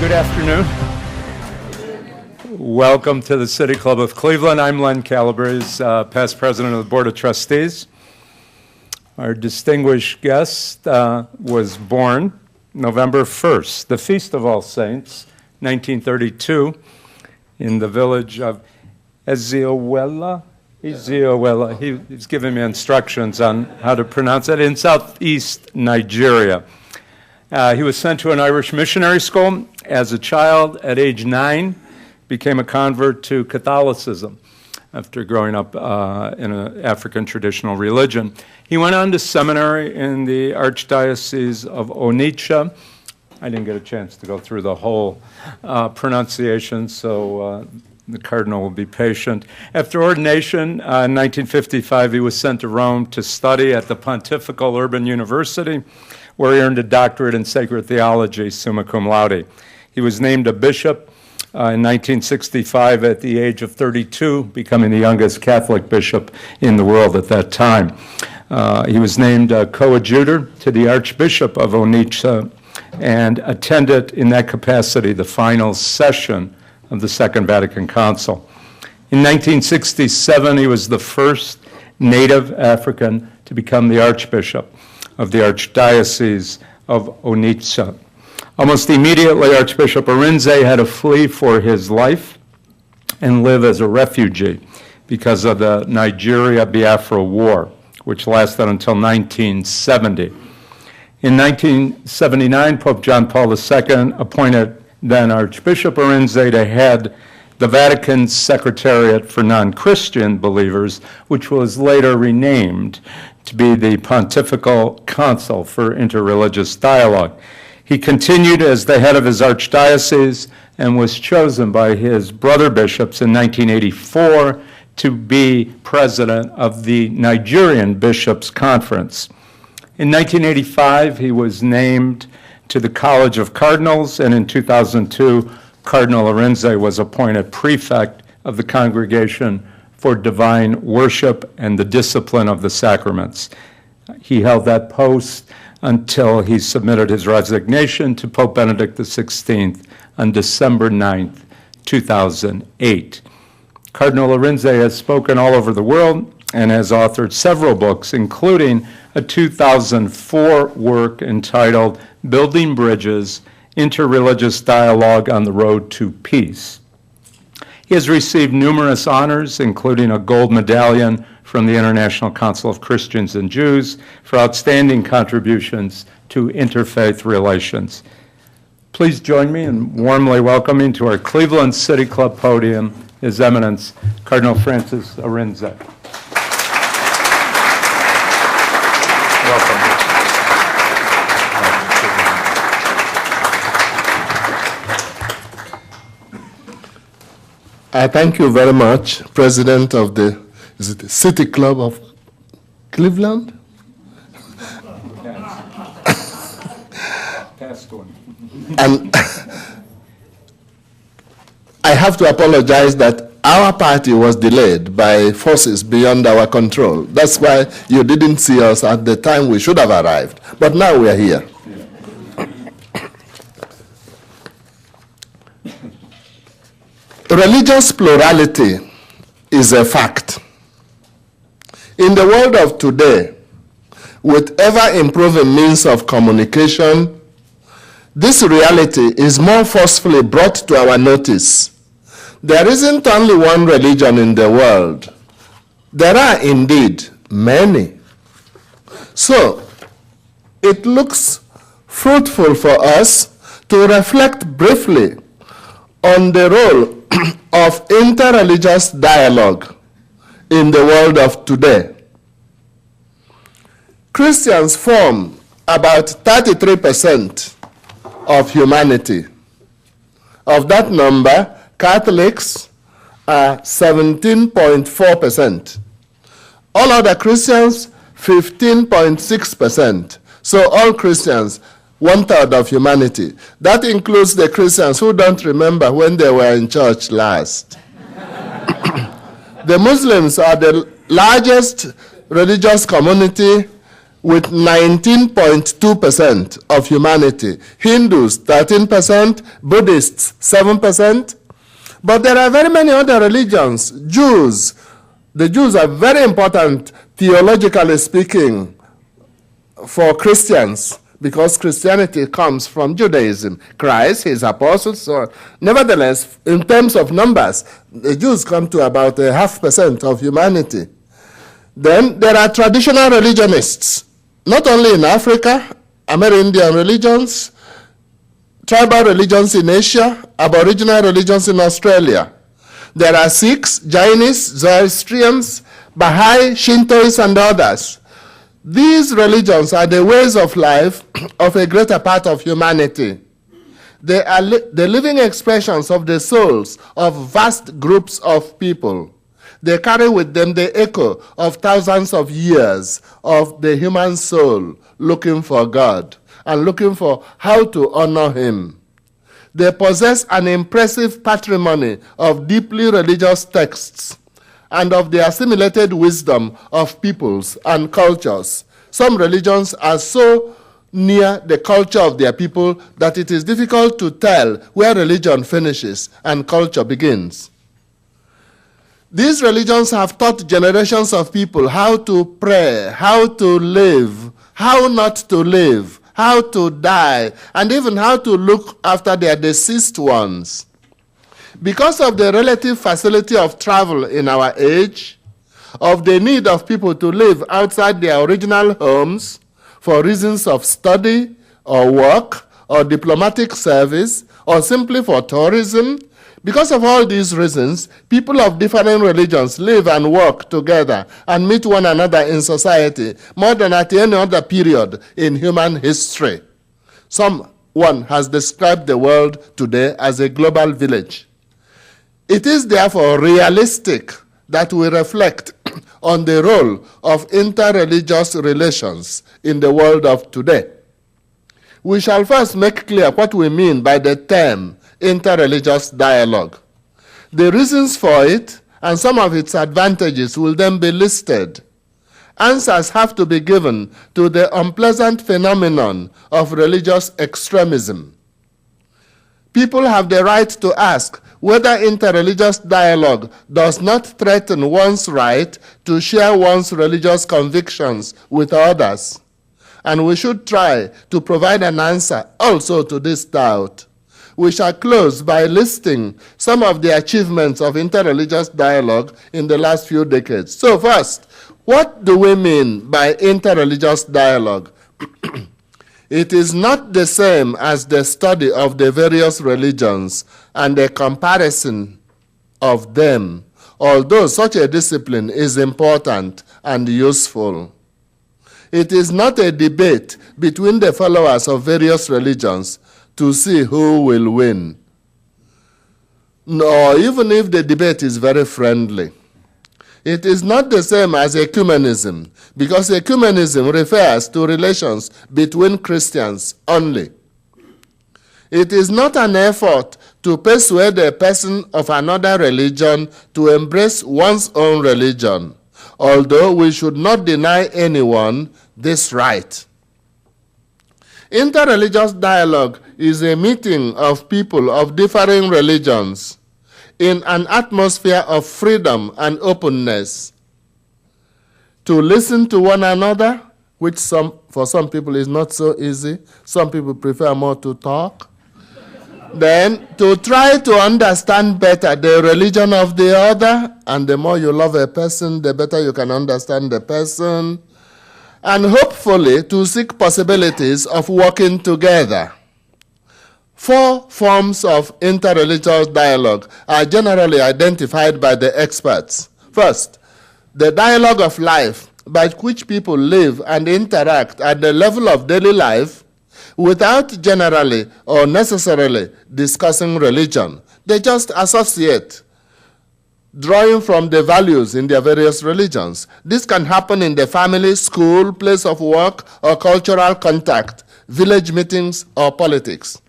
Good afternoon. Welcome to the City Club of Cleveland. I'm Len Calabrese, past president of the Board of Trustees. Our distinguished guest was born November 1st, the Feast of All Saints, 1932, in the village of Eziola. He's giving me instructions on how to pronounce it, in southeast Nigeria. He was sent to an Irish missionary school as a child. At age 9, became a convert to Catholicism after growing up in an African traditional religion. He went on to seminary in the Archdiocese of Onitsha. I didn't get a chance to go through the whole pronunciation, so the Cardinal will be patient. After ordination in 1955, he was sent to Rome to study at the Pontifical Urban University, where he earned a doctorate in sacred theology, summa cum laude. He was named a bishop in 1965 at the age of 32, becoming the youngest Catholic bishop in the world at that time. He was named coadjutor to the Archbishop of Onitsha and attended in that capacity the final session of the Second Vatican Council. In 1967, he was the first native African to become the Archbishop of the Archdiocese of Onitsha. Almost immediately, Archbishop Arinze had to flee for his life and live as a refugee because of the Nigeria-Biafra War, which lasted until 1970. In 1979, Pope John Paul II appointed then Archbishop Arinze to head the Vatican's Secretariat for Non-Christian Believers, which was later renamed to be the Pontifical Council for Interreligious Dialogue. He continued as the head of his archdiocese and was chosen by his brother bishops in 1984 to be president of the Nigerian Bishops' Conference. In 1985, he was named to the College of Cardinals, and in 2002, Cardinal Arinze was appointed prefect of the Congregation for Divine Worship and the Discipline of the Sacraments. He held that post until he submitted his resignation to Pope Benedict XVI on December 9th, 2008. Cardinal Arinze has spoken all over the world and has authored several books, including a 2004 work entitled Building Bridges, Interreligious Dialogue on the Road to Peace. He has received numerous honors, including a gold medallion from the International Council of Christians and Jews for outstanding contributions to interfaith relations. Please join me in warmly welcoming to our Cleveland City Club podium His Eminence, Cardinal Francis Arinze. Welcome. I thank you very much, President of the City Club of Cleveland? And I have to apologize that our party was delayed by forces beyond our control. That's why you didn't see us at the time we should have arrived. But now we are here. Religious plurality is a fact. In the world of today, with ever-improving means of communication, this reality is more forcefully brought to our notice. There isn't only one religion in the world. There are indeed many. So, it looks fruitful for us to reflect briefly on the role of interreligious dialogue in the world of today. Christians form about 33% of humanity. Of that number, Catholics are 17.4%. All other Christians, 15.6%. So all Christians, 1/3 of humanity. That includes the Christians who don't remember when they were in church last. The Muslims are the largest religious community with 19.2% of humanity. Hindus, 13%, Buddhists, 7%. But there are very many other religions. Jews, the Jews are very important, theologically speaking, for Christians, because Christianity comes from Judaism. Christ, his apostles, so on. Nevertheless, in terms of numbers, the Jews come to about 0.5% of humanity. Then there are traditional religionists, not only in Africa, Amerindian religions, tribal religions in Asia, Aboriginal religions in Australia. There are Sikhs, Jainis, Zoroastrians, Baha'i, Shintoists, and others. These religions are the ways of life of a greater part of humanity. They are the living expressions of the souls of vast groups of people. They carry with them the echo of thousands of years of the human soul looking for God and looking for how to honor him. They possess an impressive patrimony of deeply religious texts and of the assimilated wisdom of peoples and cultures. Some religions are so near the culture of their people that it is difficult to tell where religion finishes and culture begins. These religions have taught generations of people how to pray, how to live, how not to live, how to die, and even how to look after their deceased ones. Because of the relative facility of travel in our age, of the need of people to live outside their original homes for reasons of study or work or diplomatic service or simply for tourism, because of all these reasons, people of different religions live and work together and meet one another in society more than at any other period in human history. Someone has described the world today as a global village. It is therefore realistic that we reflect on the role of interreligious relations in the world of today. We shall first make clear what we mean by the term interreligious dialogue. The reasons for it and some of its advantages will then be listed. Answers have to be given to the unpleasant phenomenon of religious extremism. People have the right to ask whether interreligious dialogue does not threaten one's right to share one's religious convictions with others. And we should try to provide an answer also to this doubt. We shall close by listing some of the achievements of interreligious dialogue in the last few decades. So first, what do we mean by interreligious dialogue? It is not the same as the study of the various religions and the comparison of them, although such a discipline is important and useful. It is not a debate between the followers of various religions to see who will win. No, even if the debate is very friendly. It is not the same as ecumenism, because ecumenism refers to relations between Christians only. It is not an effort to persuade a person of another religion to embrace one's own religion, although we should not deny anyone this right. Interreligious dialogue is a meeting of people of differing religions in an atmosphere of freedom and openness to listen to one another, which for some people is not so easy. Some people prefer more to talk. Then to try to understand better the religion of the other, and the more you love a person, the better you can understand the person, and hopefully to seek possibilities of working together. 4 forms of interreligious dialogue are generally identified by the experts. First, the dialogue of life, by which people live and interact at the level of daily life without generally or necessarily discussing religion. They just associate, drawing from the values in their various religions. This can happen in the family, school, place of work, or cultural contact, village meetings, or politics.